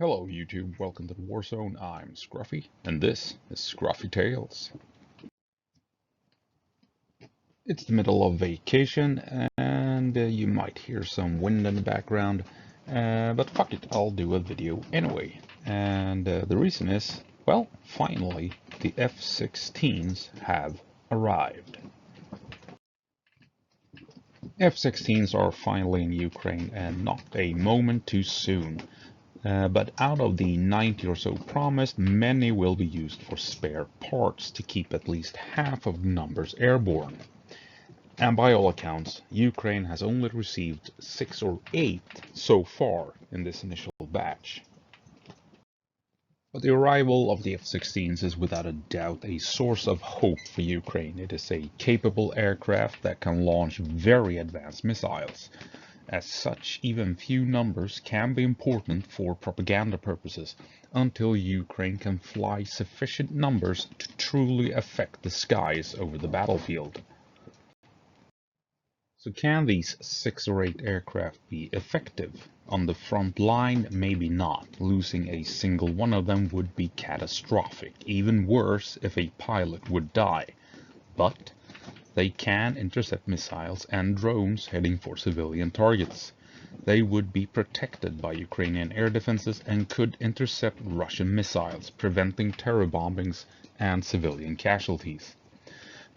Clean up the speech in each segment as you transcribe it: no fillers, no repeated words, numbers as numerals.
Hello YouTube, welcome to the Warzone. I'm Scruffy, and this is Scruffy Tales. It's the middle of vacation, and you might hear some wind in the background, but fuck it, I'll do a video anyway. And the reason is, well, finally, the F-16s have arrived. F-16s are finally in Ukraine, and not a moment too soon. But out of the 90 or so promised, many will be used for spare parts to keep at least half of the numbers airborne. And by all accounts, Ukraine has only received 6 or 8 so far in this initial batch. But the arrival of the F-16s is without a doubt a source of hope for Ukraine. It is a capable aircraft that can launch very advanced missiles. As such, even few numbers can be important for propaganda purposes until Ukraine can fly sufficient numbers to truly affect the skies over the battlefield. So can these 6 or 8 aircraft be effective? On the front line, maybe not. Losing a single one of them would be catastrophic. Even worse if a pilot would die. But they can intercept missiles and drones heading for civilian targets. They would be protected by Ukrainian air defenses and could intercept Russian missiles, preventing terror bombings and civilian casualties.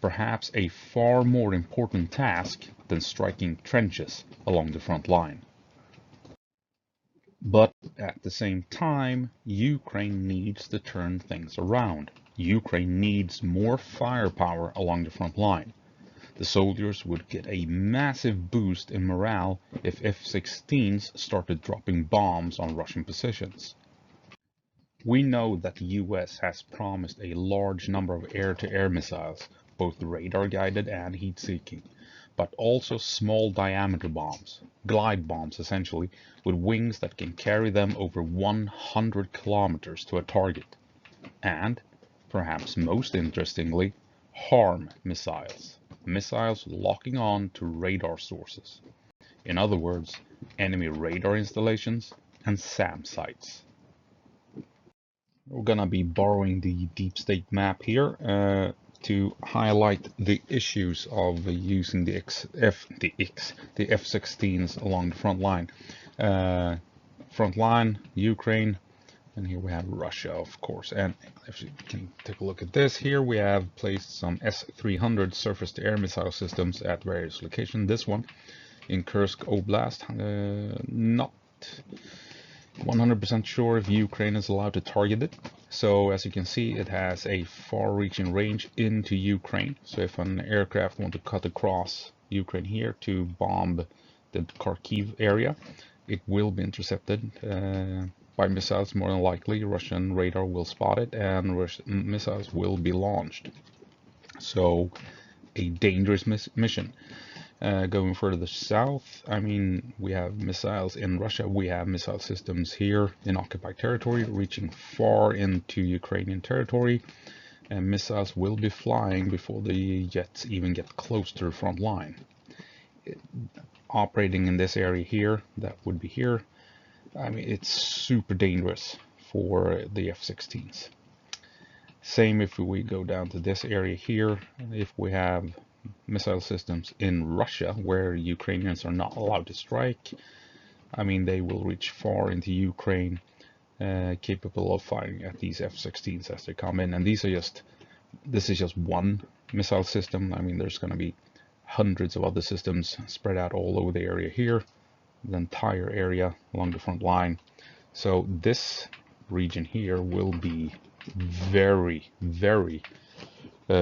Perhaps a far more important task than striking trenches along the front line. But at the same time, Ukraine needs to turn things around. Ukraine needs more firepower along the front line. The soldiers would get a massive boost in morale if F-16s started dropping bombs on Russian positions. We know that the US has promised a large number of air-to-air missiles, both radar-guided and heat-seeking, but also small diameter bombs, glide bombs essentially, with wings that can carry them over 100 kilometers to a target. And, perhaps most interestingly, HARM missiles. Missiles locking on to radar sources. In other words, enemy radar installations and SAM sites. We're gonna be borrowing the deep state map here to highlight the issues of using the F-16s along the front line. Front line, Ukraine, and here we have Russia, of course. And if you can take a look at this, here we have placed some S-300 surface-to-air missile systems at various locations. This one in Kursk Oblast, not 100% sure if Ukraine is allowed to target it. So as you can see, it has a far-reaching range into Ukraine. So if an aircraft wants to cut across Ukraine here to bomb the Kharkiv area, it will be intercepted by missiles. More than likely, Russian radar will spot it and Russian missiles will be launched. So a dangerous mission. Going further south, I mean, we have missiles in Russia, we have missile systems here in occupied territory reaching far into Ukrainian territory, and missiles will be flying before the jets even get close to the front line. Operating in this area here, that would be here, I mean, it's super dangerous for the F-16s. Same if we go down to this area here, if we have missile systems in Russia where Ukrainians are not allowed to strike. I mean, they will reach far into Ukraine, capable of firing at these F-16s as they come in. And this is just one missile system. I mean, there's going to be hundreds of other systems spread out all over the area here, the entire area along the front line. So this region here will be very, very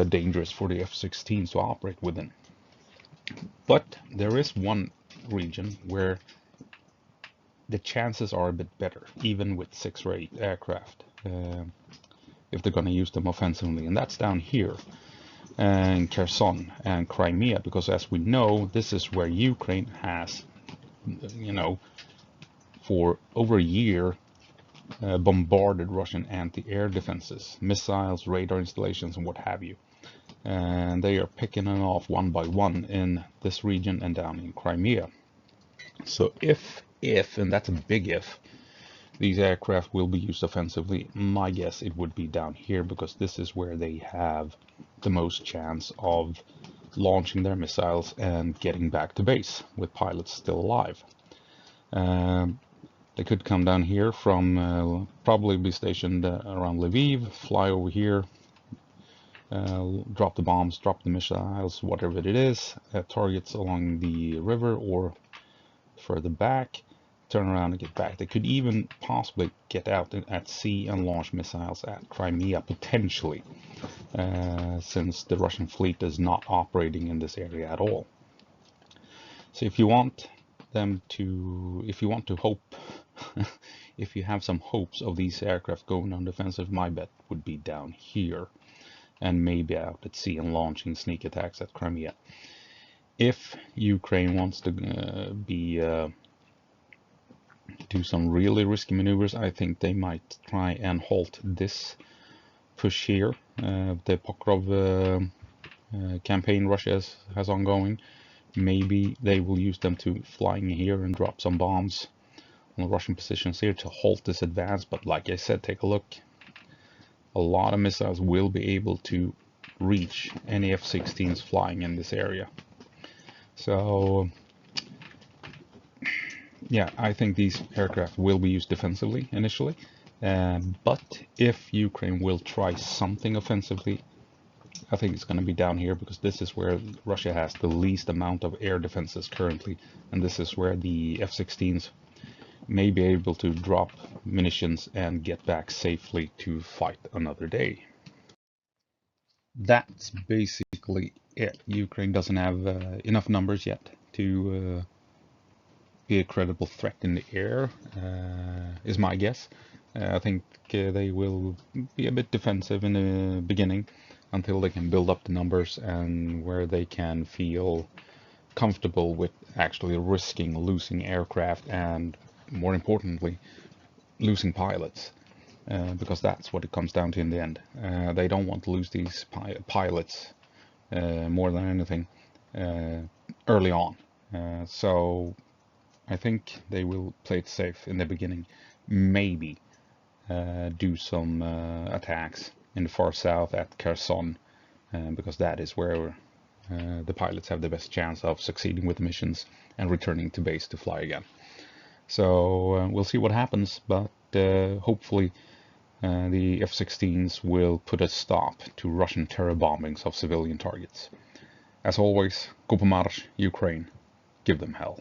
dangerous for the F-16s to operate within. But there is one region where the chances are a bit better, even with 6 or 8 aircraft, if they're going to use them offensively, and that's down here in Kherson and Crimea, because as we know, this is where Ukraine has, you know, for over a year bombarded Russian anti-air defenses, missiles, radar installations, and what have you. And they are picking them off one by one in this region and down in Crimea. So if, and that's a big if, these aircraft will be used offensively, my guess it would be down here, because this is where they have the most chance of launching their missiles and getting back to base with pilots still alive. They could come down here from, probably be stationed around Lviv, fly over here, drop the bombs, drop the missiles, whatever it is, at targets along the river or further back, turn around and get back. They could even possibly get out at sea and launch missiles at Crimea, potentially, since the Russian fleet is not operating in this area at all. So if you want to hope, if you have some hopes of these aircraft going on defensive, my bet would be down here, and maybe out at sea and launching sneak attacks at Crimea. If Ukraine wants to do some really risky maneuvers, I think they might try and halt this push here, the Pokrov campaign Russia has ongoing. Maybe they will use them to fly in here and drop some bombs on the Russian positions here to halt this advance. But like I said, take a look. A lot of missiles will be able to reach any F-16s flying in this area. So yeah, I think these aircraft will be used defensively initially. But if Ukraine will try something offensively, I think it's going to be down here, because this is where Russia has the least amount of air defenses currently, and this is where the F-16s may be able to drop munitions and get back safely to fight another day. That's basically it. Ukraine doesn't have enough numbers yet to be a credible threat in the air, is my guess. I think they will be a bit defensive in the beginning, until they can build up the numbers and where they can feel comfortable with actually risking losing aircraft and, more importantly, losing pilots, because that's what it comes down to in the end. They don't want to lose these pilots more than anything early on. So I think they will play it safe in the beginning, maybe do some attacks in the far south at Kherson, because that is where the pilots have the best chance of succeeding with the missions and returning to base to fly again. So we'll see what happens, but hopefully the F-16s will put a stop to Russian terror bombings of civilian targets. As always, go på marsch, Ukraine, give them hell.